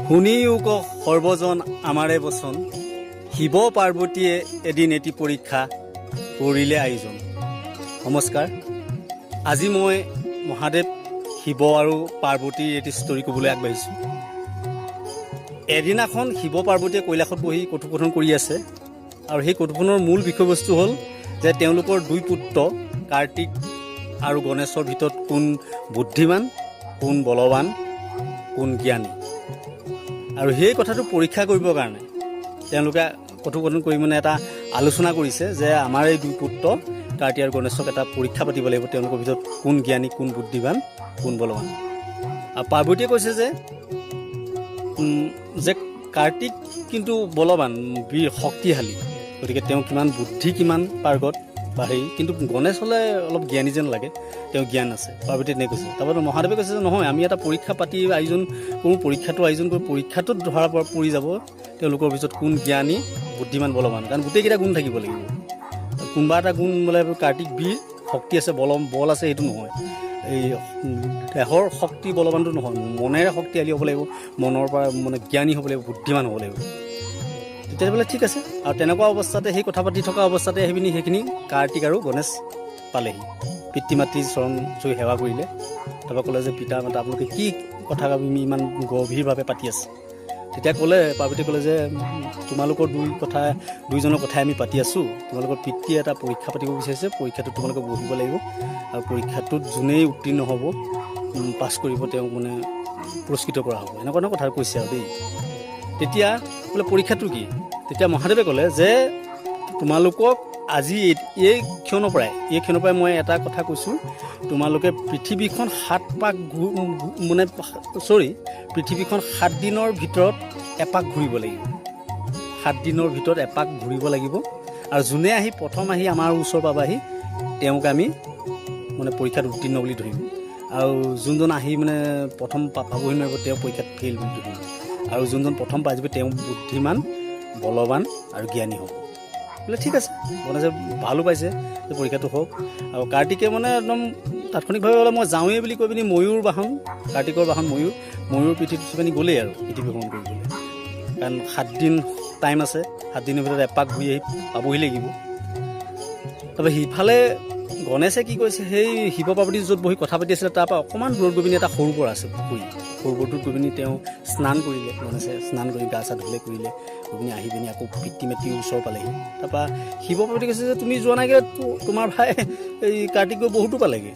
শুনিও ক সৰ্বজন আমাৰে বচন, শিৱ পাৰ্বতীয়ে এদিন এটি পৰীক্ষা কৰিলে আয়োজন। নমস্কাৰ, আজি মই মহাদেৱ শিৱ আৰু পাৰ্বতীৰ এটি ষ্টৰী ক'বলৈ আগবাঢ়িছোঁ। এদিনাখন শিৱ পাৰ্বতীয়ে কৈলাশত বহি কথোপকথন কৰি আছে, আৰু সেই কথোপকথনৰ মূল বিষয়বস্তু হ'ল যে তেওঁলোকৰ দুই পুত্ৰ কাৰ্তিক আৰু গণেশৰ ভিতৰত কোন বুদ্ধিমান, কোন বলৱান, কোন জ্ঞানী। আৰু সেই কথাটো পৰীক্ষা কৰিবৰ কাৰণে তেওঁলোকে কথোপকথন কৰি এটা আলোচনা কৰিছে যে আমাৰ এই দুই পুত্ৰ কাৰ্তিক আৰু গণেশক এটা পৰীক্ষা পাতিব লাগিব, তেওঁলোকৰ ভিতৰত কোন জ্ঞানী, কোন বুদ্ধিমান, কোন বলৱান। আৰু পাৰ্বতীয়ে কৈছে যে কাৰ্তিক কিন্তু বলৱান, বীৰ, শক্তিশালী, গতিকে তেওঁ কিমান বুদ্ধি, কিমান পাৰ্গত বা হেৰি, কিন্তু গণেশ হ'লে অলপ জ্ঞানী যেন লাগে, তেওঁ জ্ঞান আছে। পাৰ্বতীয়ে তেনেকৈ কৈছে। তাৰপৰা মহাদেৱে কৈছে যে নহয়, আমি এটা পৰীক্ষা পাতি আয়োজন কৰোঁ, পৰীক্ষাটো আয়োজন কৰি পৰীক্ষাটোত ধৰা পৰি যাব তেওঁলোকৰ ভিতৰত কোন জ্ঞানী, বুদ্ধিমান, বলৱান, কাৰণ গোটেইকেইটা গুণ থাকিব লাগিব। কোনোবা এটা গুণ বোলে কাৰ্তিক বীৰ, শক্তি আছে, বল আছে, সেইটো নহয়। এই দেহৰ শক্তি বলৱানটো নহয়, মনেৰে শক্তিশালী হ'ব লাগিব, মনৰ পৰা জ্ঞানী হ'ব লাগিব, বুদ্ধিমান হ'ব লাগিব। তেতিয়া বোলে ঠিক আছে। আৰু তেনেকুৱা অৱস্থাতে, সেই কথা পাতি থকা অৱস্থাতে সেইখিনি কাৰ্তিক আৰু গণেশ পালেহি। পিতৃ মাতৃৰ চৰণ চুই সেৱা কৰিলে। তাৰপৰা ক'লে যে পিতা মাতা, আপোনালোকে কি কথা আমি ইমান গভীৰভাৱে পাতি আছে? তেতিয়া ক'লে, পাৰ্বতীয়ে ক'লে যে তোমালোকৰ দুইজনৰ কথাই আমি পাতি আছোঁ। তোমালোকৰ পিতৃয়ে এটা পৰীক্ষা পাতিব বিচাৰিছে, পৰীক্ষাটোত তোমালোকে বহিব লাগিব, আৰু পৰীক্ষাটোত যোনেই উত্তীৰ্ণ হ'ব, পাছ কৰিব, তেওঁক পুৰস্কৃত কৰা হ'ব। এনেকুৱা কথা কৈছে আৰু দেই। তেতিয়া বোলে পৰীক্ষাটো কি? তেতিয়া মহাদেৱে ক'লে যে তোমালোকক আজি এই ক্ষণৰ পৰাই মই এটা কথা কৈছোঁ, তোমালোকে পৃথিৱীখন 7 দিনৰ ভিতৰত এপাক ঘূৰিব লাগিব। 7 দিনৰ ভিতৰত এপাক ঘূৰিব লাগিব, আৰু যোনে প্ৰথম আহি আমাৰ ওচৰ পাবাহি তেওঁক আমি পৰীক্ষাত উত্তীৰ্ণ বুলি ধৰিম, আৰু যোনজন আহি প্ৰথম পাবহি নোৱাৰিব তেওঁ পৰীক্ষাত ফেইল বুলি ধৰিম, আৰু যোনজন প্ৰথম পাই যাব তেওঁ বুদ্ধিমান, বলৱান আৰু জ্ঞানী হ'ব। বোলে ঠিক আছে। গণেশে ভালো পাইছে যে পৰীক্ষাটো হওক। আৰু কাৰ্তিকে একদম তাৎক্ষণিকভাৱে বোলে মই যাওঁৱেই বুলি কৈ পিনি কাৰ্তিকৰ বাহন ময়ূৰ পিঠিত উঠি পিনি গ'লেই আৰু পৃথিৱী ভ্ৰমণ কৰিবলৈ, কাৰণ 7 দিন টাইম আছে, 7 দিনৰ ভিতৰত এপাক ঘূৰি আহি পাবহি লাগিব। তাৰপৰা সিফালে গণেশে কি কৰিছে, সেই শিৱ পাৰ্বতী য'ত বহি কথা পাতি আছিলে তাৰপৰা অকণমান দূৰত গৈ পিনি এটা সৰোবৰ আছে, সৰোবৰটোত গৈ পিনি তেওঁ স্নান কৰিলে। গণেশে স্নান কৰি গা চা ধুলে, কৰিলে, গৈ পিনি আহি পিনি আকৌ পিতৃ মাতৃৰ ওচৰ পালেহি। তাৰপৰা শিৱ পাৰ্বতী কৈছে যে তুমি যোৱা নাই, তোমাৰ ভাই এই কাৰ্তিক গৈ বহুতো পালেগৈ,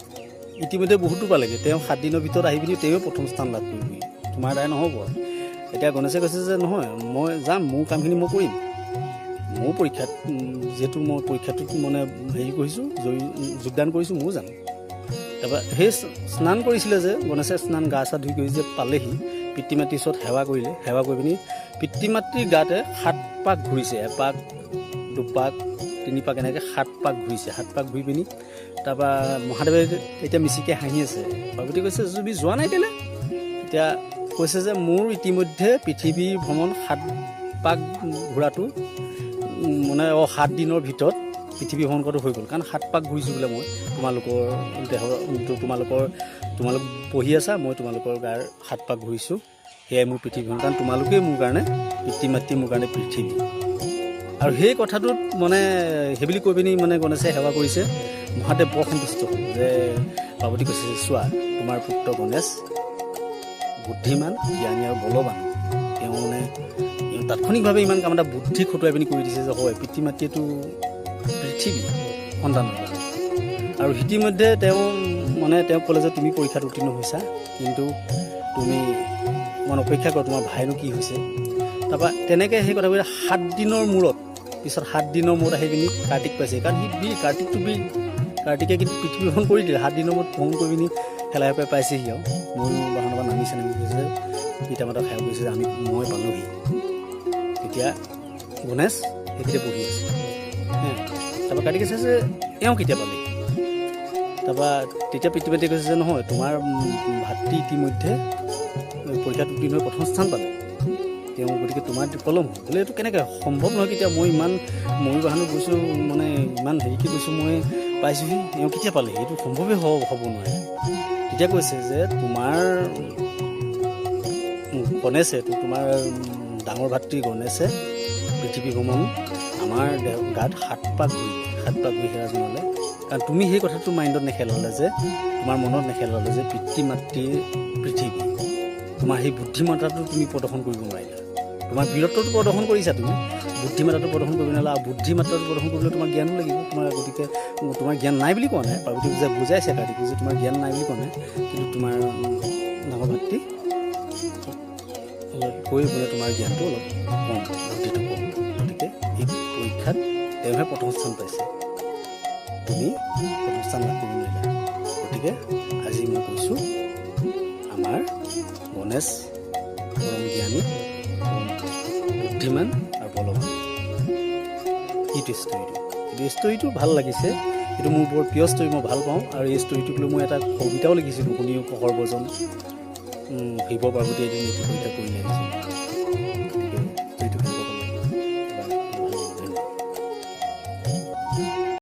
ইতিমধ্যে বহুতো পালেগৈ, তেওঁ 7 দিনৰ ভিতৰত আহি পিনি তেওঁ প্ৰথম স্থান লাভ কৰিবহি, তোমাৰ দ্বাৰাই নহ'ব। এতিয়া গণেশে কৈছে যে নহয়, মই যাম, মোৰ কামখিনি মই কৰিম, মোৰ পৰীক্ষাত, যিহেতু মই পৰীক্ষাটোত হেৰি কৰিছোঁ, যোগদান কৰিছোঁ, ময়ো যাম। তাৰপৰা সেই স্নান কৰিছিলে যে গণেশে, গা চা ধুই কৰি যে পালেহি, পিতৃ মাতৃৰ ওচৰত সেৱা কৰিলে, সেৱা কৰি পিনি পিতৃ মাতৃৰ গাতে 7 পাক ঘূৰিছে, এপাক, দুপাক, 3 পাক, এনেকৈ 7 পাক ঘূৰিছে। 7 পাক ঘূৰি পিনি তাৰপৰা মহাদেৱে এতিয়া মিচিকে হাঁহি আছে। পাৰ্বতী কৈছে তুমি যোৱা নাই কেলৈ? এতিয়া কৈছে যে মোৰ ইতিমধ্যে পৃথিৱী ভ্ৰমণ 7 পাক ঘূৰাটো 7 দিনৰ ভিতৰত পৃথিৱী ভ্ৰমণ কৰাটো হৈ গ'ল, কাৰণ 7 পাক ঘূৰিছোঁ বোলে মই তোমালোকৰ তোমালোক পঢ়ি আছা, মই তোমালোকৰ গাৰ 7 পাক ঘূৰিছোঁ, সেয়াই মোৰ পৃথিৱী ভ্ৰমণ, কাৰণ তোমালোকেই মোৰ কাৰণে, পিতৃ মাতৃ মোৰ কাৰণে পৃথিৱী। আৰু সেই কথাটোত সেইবুলি কৈ পিনি গণেশে সেৱা কৰিছে। মহাদেৱ বৰ সন্তুষ্ট হ'ল যে পাৰ্বতী কৈছে চোৱা, তোমাৰ পুত্ৰ গণেশ বুদ্ধিমান, জ্ঞানী আৰু বলৱান। তেওঁ তাৎক্ষণিকভাৱে ইমান কাম এটা বুদ্ধি খটুৱাই পিনি কৰি দিছে যে হয়, পিতৃ মাতৃয়েতো পৃথিৱী সন্তান, আৰু ইতিমধ্যে তেওঁ ক'লে যে তুমি পৰীক্ষাত উত্তীৰ্ণ হৈছা, কিন্তু তুমি অপেক্ষা কৰা, তোমাৰ ভাইনো কি হৈছে। তাৰপৰা তেনেকৈ সেই কথাবোৰ 7 দিনৰ মূৰত, পিছত 7 দিনৰ মূৰত আহি পিনি কাৰ্তিক পাইছে, কাৰণ সি বীৰ, কাৰ্তিকটো বীৰ, কাৰ্তিকে কিন্তু পৃথিৱী ভ্ৰমণ কৰি দিলে। 7 দিনৰ মূৰত ভ্ৰমণ কৰি পিনি খেলাই পাইছেহি, আৰু ময়ো বাহনৰ পৰা নামি কৈছে, পিতা মাতাক সেৱা কৰিছে যে মই পালোহি। তেতিয়া গণেশ সেইখিনিতে বহি আছে। তাৰপৰা কাৰ্তিকে চাইছে যে এওঁ কেতিয়া পালে। তাৰপৰা তেতিয়া পিতৃ মাতৃয়ে কৈছে যে নহয়, তোমাৰ ভাতৃ ইতিমধ্যে পৰীক্ষাত উত্তীৰ্ণ হৈ প্ৰথম স্থান পালে, গতিকে তোমাৰ পলম হ'ল। বোলে এইটো কেনেকৈ সম্ভৱ নহয়, কেতিয়া মই ইমান ময়ূৰ বাহনত গৈছোঁ, ইমান হেৰিকৈ গৈছোঁ, মই পাইছোঁহি, এওঁ কেতিয়া পালে, সেইটো সম্ভৱেই হ'ব নোৱাৰে। তেতিয়া কৈছে যে তোমাৰ গণেশে তোমাৰ ডাঙৰ ভাতৃ গণেশে পৃথিৱী ভ্ৰমণ আমাৰ গাত 7 পাক ঘূৰি সেৱা জনালে। কাৰণ তুমি সেই কথাটো মাইণ্ডত নেখেলালে যে, তোমাৰ মনত নেখেলালে যে পিতৃ মাতৃ পৃথিৱী, তোমাৰ সেই বুদ্ধিমত্তাটো তুমি প্ৰদৰ্শন কৰিব নোৱাৰিলা। তোমাৰ বীৰত্বটো প্ৰদৰ্শন কৰিছা, তুমি বুদ্ধিমত্তাটো প্ৰদৰ্শন কৰিব নোৱাৰিলা। আৰু বুদ্ধিমত্তাটো প্ৰদৰ্শন কৰিবলৈ তোমাৰ জ্ঞানো লাগিব। গতিকে তোমাৰ জ্ঞান নাই বুলি কোৱা নাই, পাৰ্বতী পূজাই বুজাইছে কাৰ্তিক পূজাই তোমাৰ জ্ঞান নাই বুলি কোৱা নাই, কিন্তু তোমাৰ ডাঙৰ ভাতৃ কৈ বোলে তোমাৰ জ্ঞানটো অলপ কম, বুদ্ধিটো কম। গতিকে এই পৰীক্ষাত তেওঁহে প্ৰথম স্থান পাইছে, তুমি প্ৰথম স্থান লাভ কৰিব নোৱাৰিলা। গতিকে আজি মই কৈছোঁ, আমাৰ গণেশ পৰম জ্ঞানী, বুদ্ধিমান আৰু বলৱান। এইটো ষ্টৰিটো ভাল লাগিছে। এইটো মোৰ বৰ প্ৰিয় ষ্টৰি, মই ভাল পাওঁ। আৰু এই ষ্টৰিটোক লৈ মই এটা কবিতাও লিখিছিলোঁ, শুনিও সৰ্বজন শিৱ পাৰ্বতী এদিন এইটো কবিতা কৰি লাগিছোঁ।